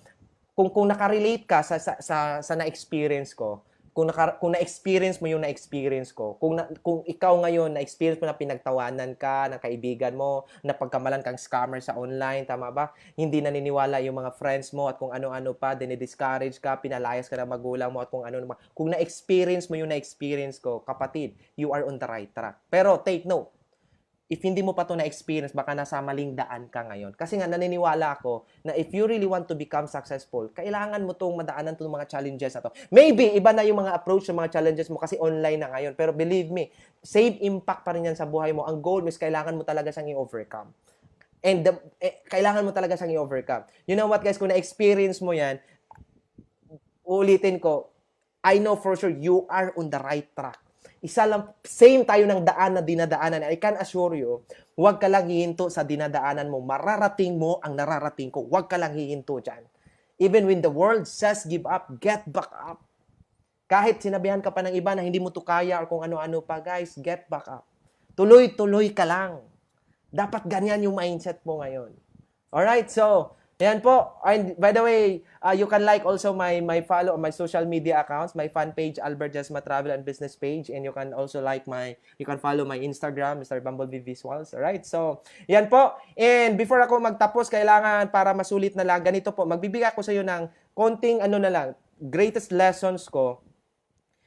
kung naka-relate ka sa na-experience ko, kung na-experience mo yung na-experience ko, kung ikaw ngayon na-experience mo na pinagtawanan ka ng kaibigan mo, na pagkamalan kang scammer sa online, tama ba? Hindi naniniwala yung mga friends mo at kung ano-ano pa, dinidiscourage ka, pinalayas ka ng magulang mo at kung ano-ano. Kung na-experience mo yung na-experience ko, kapatid, you are on the right track. Pero take note, if hindi mo pa to na-experience, baka nasa maling daan ka ngayon. Kasi nga, naniniwala ako na if you really want to become successful, kailangan mo tong madaanan itong mga challenges na to. Maybe, iba na yung mga approach ng mga challenges mo kasi online na ngayon. Pero believe me, same impact pa rin yan sa buhay mo. Ang goal is kailangan mo talaga siyang i-overcome. And kailangan mo talaga siyang i-overcome. You know what, guys? Kung na-experience mo yan, ulitin ko, I know for sure you are on the right track. Isa lang, same tayo ng daan na dinadaanan. I can assure you, huwag ka lang hihinto sa dinadaanan mo. Mararating mo ang nararating ko. Huwag ka lang hihinto dyan. Even when the world says give up, get back up. Kahit sinabihan ka pa ng iba na hindi mo to kaya or kung ano-ano pa, guys, get back up. Tuloy-tuloy ka lang. Dapat ganyan yung mindset mo ngayon. Alright, so, yan po. And by the way, you can like also my follow on my social media accounts, my fan page, Albert Jesma Travel and Business page, and you can also you can follow my Instagram, Mr. Bumblebee Visuals. Alright, so, yan po. And before ako magtapos, kailangan para masulit na lang, ganito po, magbibigay ako sa iyo ng konting greatest lessons ko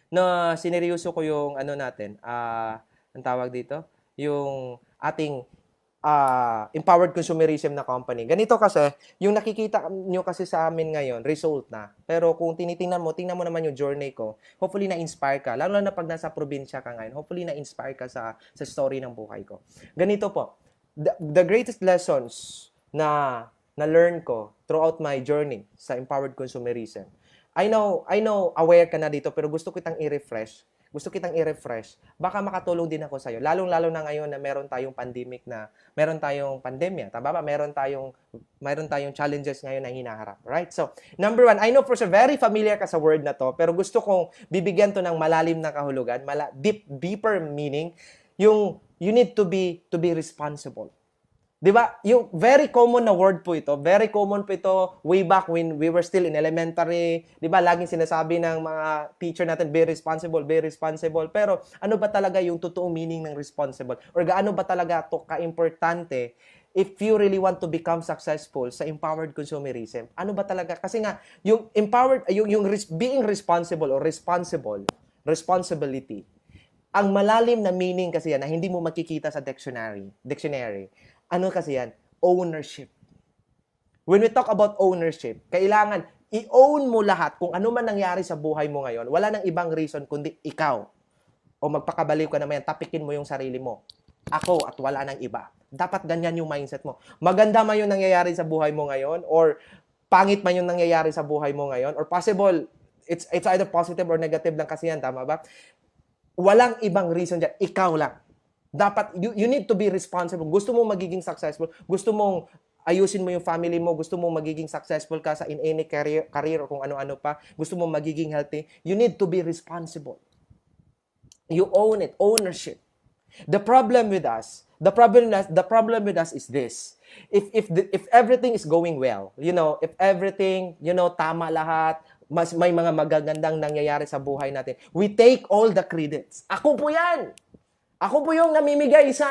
na sineryoso ko yung ang tawag dito, yung ating empowered consumerism na company. Ganito kasi, yung nakikita nyo kasi sa amin ngayon, result na. Pero kung tingnan mo naman yung journey ko, hopefully na-inspire ka. Lalo na pag nasa probinsya ka ngayon, hopefully na-inspire ka sa story ng buhay ko. Ganito po, the greatest lessons na-learn ko throughout my journey sa empowered consumerism. I know, aware ka na dito, pero gusto kitang i-refresh. Baka makatulong din ako sa'yo. Lalong-lalo na ngayon na meron tayong pandemya. Tama ba? Meron tayong challenges ngayon na hinaharap. Right? So, number one, I know for sure, very familiar ka sa word na to, pero gusto kong bibigyan to ng malalim na kahulugan, deeper meaning, yung you need to be responsible. 'Di ba? Yung very common na word po ito. Very common po ito way back when we were still in elementary. 'Di ba? Laging sinasabi ng mga teacher natin, be responsible, be responsible. Pero ano ba talaga yung totoong meaning ng responsible? Or gaano ba talaga to ka-importante if you really want to become successful sa empowered consumerism? Ano ba talaga? Kasi nga yung empowered being responsible or responsibility. Ang malalim na meaning kasi yan na hindi mo makikita sa dictionary. Ano kasi yan? Ownership. When we talk about ownership, kailangan i-own mo lahat kung ano man nangyari sa buhay mo ngayon. Wala nang ibang reason kundi ikaw. O magpakabaliw ka naman yan, tapikin mo yung sarili mo. Ako at wala nang iba. Dapat ganyan yung mindset mo. Maganda man yung nangyayari sa buhay mo ngayon or pangit man yung nangyayari sa buhay mo ngayon or possible, it's either positive or negative lang kasi yan, tama ba? Walang ibang reason dyan. Ikaw lang. Dapat, you need to be responsible. Gusto mong magiging successful. Gusto mong ayusin mo yung family mo. Gusto mong magiging successful ka sa in any career o kung ano-ano pa. Gusto mong magiging healthy. You need to be responsible. You own it. Ownership. The problem with us is this. If everything is going well, if everything, tama lahat, may mga magagandang nangyayari sa buhay natin, we take all the credits. Ako po yan! Ako po yung namimigay sa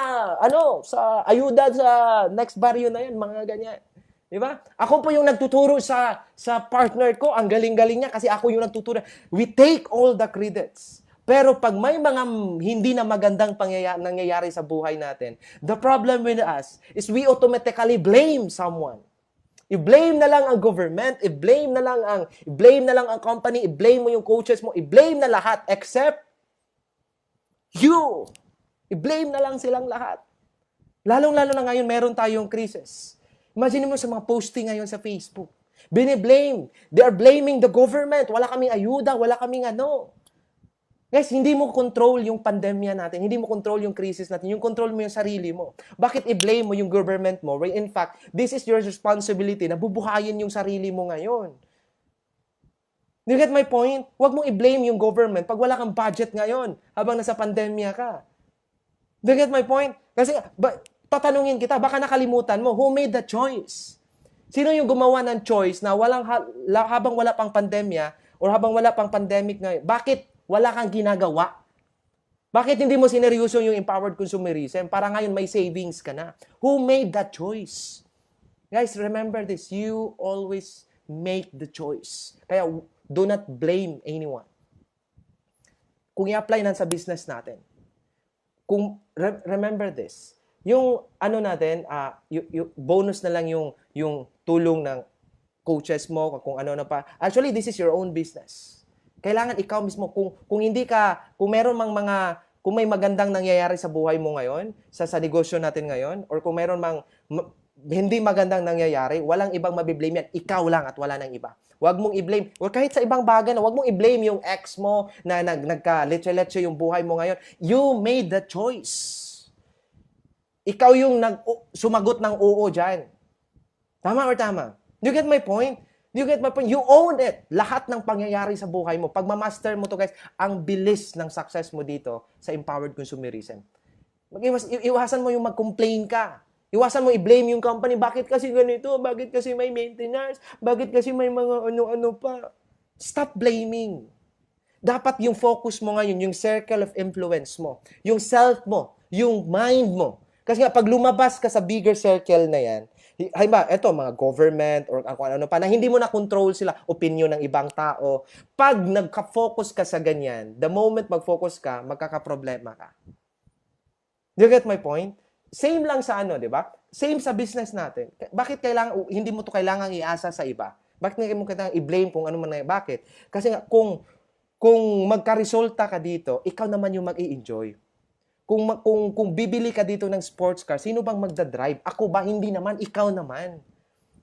ayuda sa next barrio na yan, mga ganyan. Di ba? Ako po yung nagtuturo sa partner ko, ang galing-galing niya kasi ako yung nagtuturo. We take all the credits. Pero pag may mga hindi na magandang nangyayari sa buhay natin, the problem with us is we automatically blame someone. I-blame na lang ang government, i-blame na lang ang company, i-blame mo yung coaches mo, i-blame na lahat except you. I-blame na lang silang lahat. Lalong-lalo na ngayon, meron tayong crisis. Imagine mo sa mga posting ngayon sa Facebook. Bine-blame. They are blaming the government. Wala kaming ayuda, wala kaming ano. Guys, hindi mo control yung pandemya natin. Hindi mo control yung crisis natin. Yung control mo yung sarili mo. Bakit i-blame mo yung government mo? When in fact, this is your responsibility na bubuhayin yung sarili mo ngayon. Do you get my point? Huwag mong i-blame yung government pag wala kang budget ngayon habang nasa pandemya ka. Do you get my point? Kasi, tatanungin kita, baka nakalimutan mo, who made the choice? Sino yung gumawa ng choice na habang wala pang pandemya or habang wala pang pandemic ngayon, bakit wala kang ginagawa? Bakit hindi mo sineryoso yung empowered consumerism para ngayon may savings ka na? Who made that choice? Guys, remember this, you always make the choice. Kaya, do not blame anyone. Kung i-apply na sa business natin, remember this, yung natin, yung bonus na lang yung tulong ng coaches mo, kung ano na pa. Actually, this is your own business. Kailangan ikaw mismo, kung may magandang nangyayari sa buhay mo ngayon, sa negosyo natin ngayon, or kung meron hindi magandang nangyayari, walang ibang mabiblame yan. Ikaw lang at wala nang iba. Huwag mong i-blame. O kahit sa ibang bagay na, huwag mong i-blame yung ex mo na nagka-leche-leche yung buhay mo ngayon. You made the choice. Ikaw yung sumagot ng oo dyan. Tama or tama? Do you get my point? Do you get my point? You own it. Lahat ng pangyayari sa buhay mo. Pag ma-master mo to guys, ang bilis ng success mo dito sa empowered consumerism. Iwasan mo yung mag-complain ka. Iwasan mo i-blame yung company. Bakit kasi ganito? Bakit kasi may maintenance? Bakit kasi may mga ano-ano pa? Stop blaming. Dapat yung focus mo ngayon, yung circle of influence mo, yung self mo, yung mind mo. Kasi nga, pag lumabas ka sa bigger circle na yan, eto, mga government or kung ano pa, na hindi mo na control sila, opinion ng ibang tao. Pag nagka-focus ka sa ganyan, the moment mag-focus ka, magkakaproblema ka. Do you get my point? Same lang sa ano, di ba? Same sa business natin. Bakit hindi mo to kailangang iasa sa iba? Bakit hindi mo kailangang i-blame kung ano man na bakit? Kasi nga, kung magka-resulta ka dito, ikaw naman yung mag-i-enjoy. Kung bibili ka dito ng sports car, sino bang magdadrive? Ako ba? Hindi naman. Ikaw naman.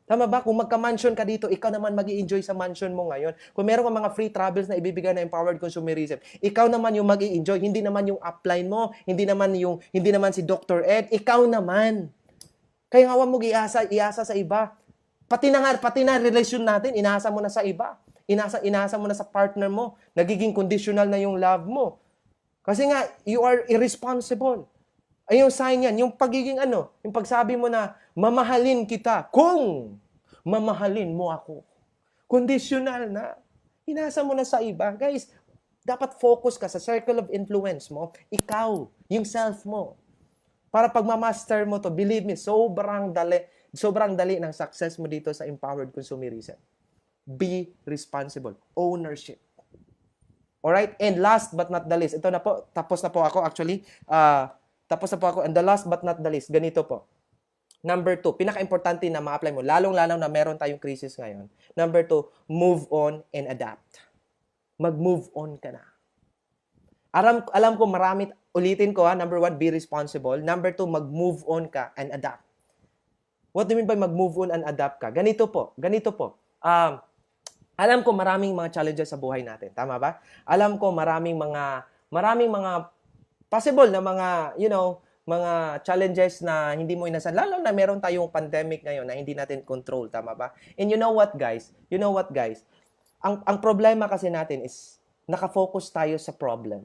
Tama ba? Kung magka-mansion ka dito, ikaw naman mag-i-enjoy sa mansion mo ngayon. Kung meron kang mga free travels na ibibigay na empowered consumerism, ikaw naman yung mag-i-enjoy, hindi naman yung upline mo, hindi naman si Dr. Ed, ikaw naman. Kaya nga mo iasa sa iba. Pati na relasyon natin, inaasa mo na sa iba. Inaasa mo na sa partner mo. Nagiging conditional na yung love mo. Kasi nga, you are irresponsible. Ay yung sign yan, yung pagiging yung pagsabi mo na, mamahalin kita kung mamahalin mo ako. Conditional na. Inasa mo na sa iba. Guys, dapat focus ka sa circle of influence mo. Ikaw, yung self mo. Para pag ma-master mo to, believe me, sobrang dali ng success mo dito sa empowered consumerism. Be responsible. Ownership. Alright? And last but not the least, ito na po, tapos na po ako actually. And the last but not the least, ganito po. Number 2, pinaka-importante na ma-apply mo, lalong-lalo na meron tayong crisis ngayon. Number 2, move on and adapt. Mag-move on ka na. Alam ko marami, ulitin ko number 1, be responsible. Number 2, mag-move on ka and adapt. What do you mean by mag-move on and adapt ka? Ganito po. Alam ko maraming mga challenges sa buhay natin. Tama ba? Alam ko maraming mga possible na mga, mga challenges na hindi mo inasahan. Lalo na meron tayong pandemic ngayon na hindi natin control. Tama ba? And you know what, guys? Ang problema kasi natin is nakafocus tayo sa problem.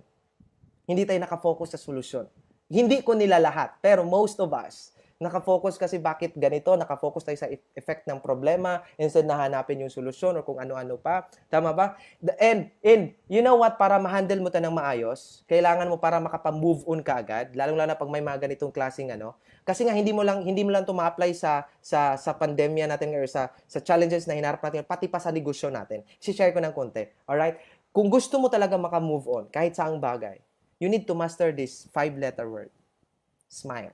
Hindi tayo nakafocus sa solusyon. Hindi ko nila lahat, pero most of us, nakafocus kasi bakit ganito, nakafocus tayo sa effect ng problema instead na hanapin yung solusyon or kung ano-ano pa. Tama ba? And you know what, para ma-handle mo ito ng maayos, kailangan mo para makapag-move on ka agad, lalong-lalo na pag may mga ganitong klaseng kasi nga hindi mo lang ito ma-apply sa pandemya natin or sa challenges na hinarap natin, pati pa sa negosyo natin. I-share ko ng konti. Alright? Kung gusto mo talaga maka-move on, kahit saang bagay, you need to master this 5-letter word. Smile.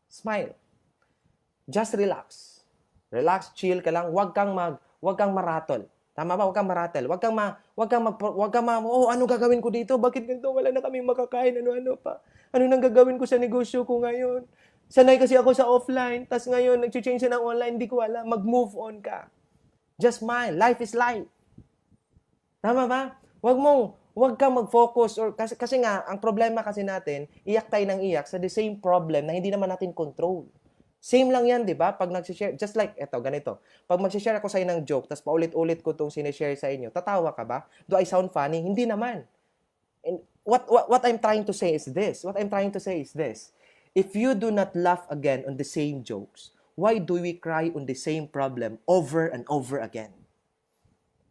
Smile. Just relax. Relax, chill ka lang. Huwag kang maratol. Tama ba? Huwag kang maratol. Ano gagawin ko dito? Bakit ganito? Wala na kaming makakain. Ano pa? Ano nang gagawin ko sa negosyo ko ngayon? Sanay kasi ako sa offline. Tas ngayon, nag-change na ng online. Hindi ko alam. Mag-move on ka. Just smile. Life is life. Tama ba? Huwag kang mag-focus kasi nga ang problema kasi natin, iyak tayo ng iyak sa the same problem na hindi naman natin control. Same lang yan, 'di ba? Pag nagsi-share, just like ganito. Pag magsi-share ako sa inyo ng joke, tapos paulit-ulit ko 'tong sinishare sa inyo, tatawa ka ba? Do I sound funny? Hindi naman. And what I'm trying to say is this. If you do not laugh again on the same jokes, why do we cry on the same problem over and over again?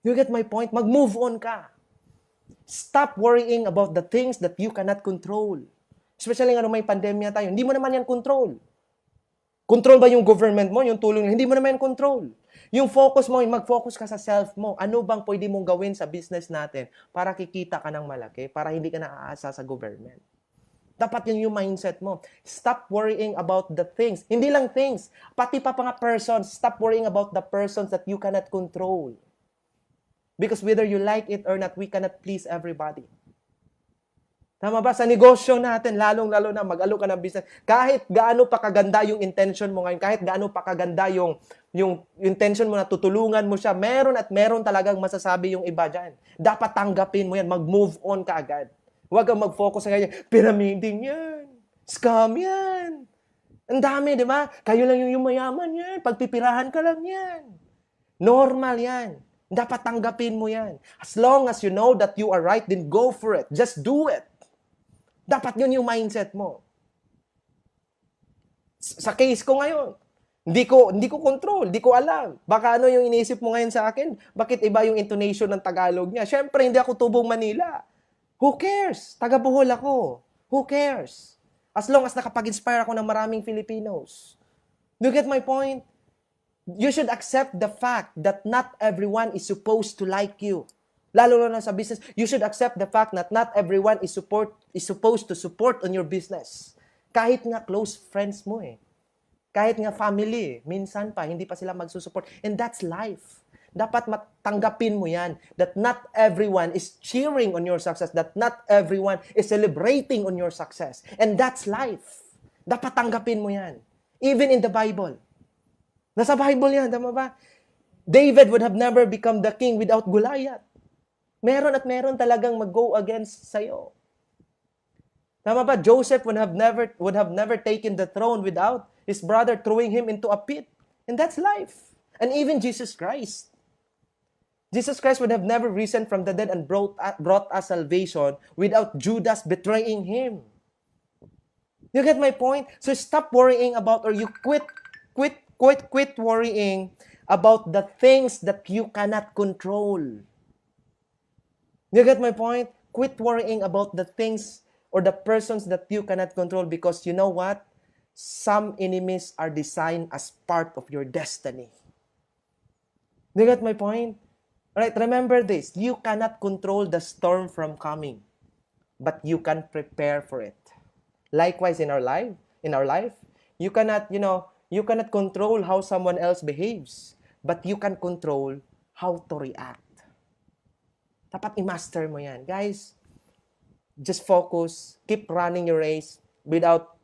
You get my point? Mag-move on ka. Stop worrying about the things that you cannot control. Especially nga may pandemya tayo. Hindi mo naman yan control. Control ba yung government mo, yung tulong? Hindi mo naman yan control. Yung focus mo, mag-focus ka sa self mo. Ano bang pwede mong gawin sa business natin para kikita ka ng malaki, para hindi ka naaasa sa government? Dapat yun yung mindset mo. Stop worrying about the things. Hindi lang things. Pati pa mga persons. Stop worrying about the persons that you cannot control. Because whether you like it or not, we cannot please everybody. Tama ba? Sa negosyo natin, lalong-lalo na mag-alok ka ng business, kahit gaano pa kaganda yung intention mo ngayon, kahit gaano pa kaganda yung intention mo na tutulungan mo siya, meron talagang masasabi yung iba dyan. Dapat tanggapin mo yan. Mag-move on ka agad. Huwag kang mag-focus sa ganyan. Pyramiding yan. Scam yan. Ang dami, di ba? Kayo lang yung mayaman yan. Pagpipirahan ka lang yan. Normal yan. Dapat tanggapin mo yan. As long as you know that you are right, then go for it. Just do it. Dapat yun yung mindset mo. Sa case ko ngayon, hindi ko control, hindi ko alam. Baka ano yung iniisip mo ngayon sa akin? Bakit iba yung intonation ng Tagalog niya? Siyempre, hindi ako tubong Manila. Who cares? Taga Bohol ako. Who cares? As long as nakapag-inspire ako ng maraming Filipinos. Do you get my point? You should accept the fact that not everyone is supposed to like you. Lalo na sa business, you should accept the fact that not everyone is supposed to support on your business. Kahit nga close friends mo eh. Kahit nga family, minsan pa, hindi pa sila magsusupport. And that's life. Dapat matanggapin mo yan. That not everyone is cheering on your success. That not everyone is celebrating on your success. And that's life. Dapat tanggapin mo yan. Even in the Bible. Nasa Bible yan, tama ba? David would have never become the king without Goliath. Meron at meron talagang mag-go against sa'yo. Tama ba? Joseph would have never taken the throne without his brother throwing him into a pit. And that's life. And even Jesus Christ. Jesus Christ would have never risen from the dead and brought us salvation without Judas betraying him. You get my point? So stop worrying about, or you quit worrying about the things that you cannot control. You get my point? Quit worrying about the things or the persons that you cannot control, because you know what? Some enemies are designed as part of your destiny. You get my point? Alright, remember this. You cannot control the storm from coming, but you can prepare for it. Likewise in our life, you cannot control how someone else behaves, but you can control how to react. Dapat i-master mo yan. Guys, just focus, keep running your race without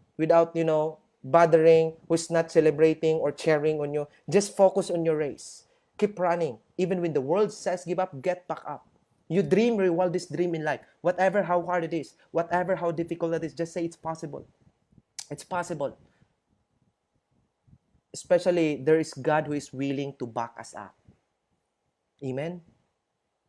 bothering who's not celebrating or cheering on you. Just focus on your race. Keep running. Even when the world says give up, get back up. You dream your wildest dream in life. Whatever how hard it is, whatever how difficult it is, just say it's possible. It's possible. Especially, there is God who is willing to back us up. Amen?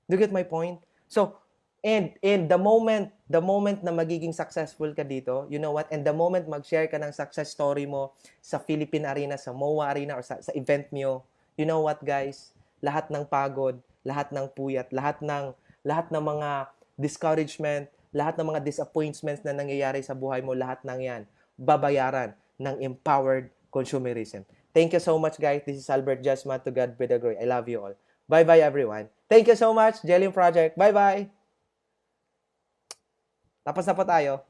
Do you get my point? So, and the moment na magiging successful ka dito, you know what? And the moment mag-share ka ng success story mo sa Philippine Arena, sa MOA Arena, or sa event mo, you know what, guys? Lahat ng pagod, lahat ng puyat, lahat ng mga discouragement, lahat ng mga disappointments na nangyayari sa buhay mo, lahat ng yan, babayaran ng empowered consumerism. Thank you so much, guys. This is Albert Jasma. To God be the glory. I love you all. Bye-bye, everyone. Thank you so much, Jelly Project. Bye-bye. Tapos na po tayo.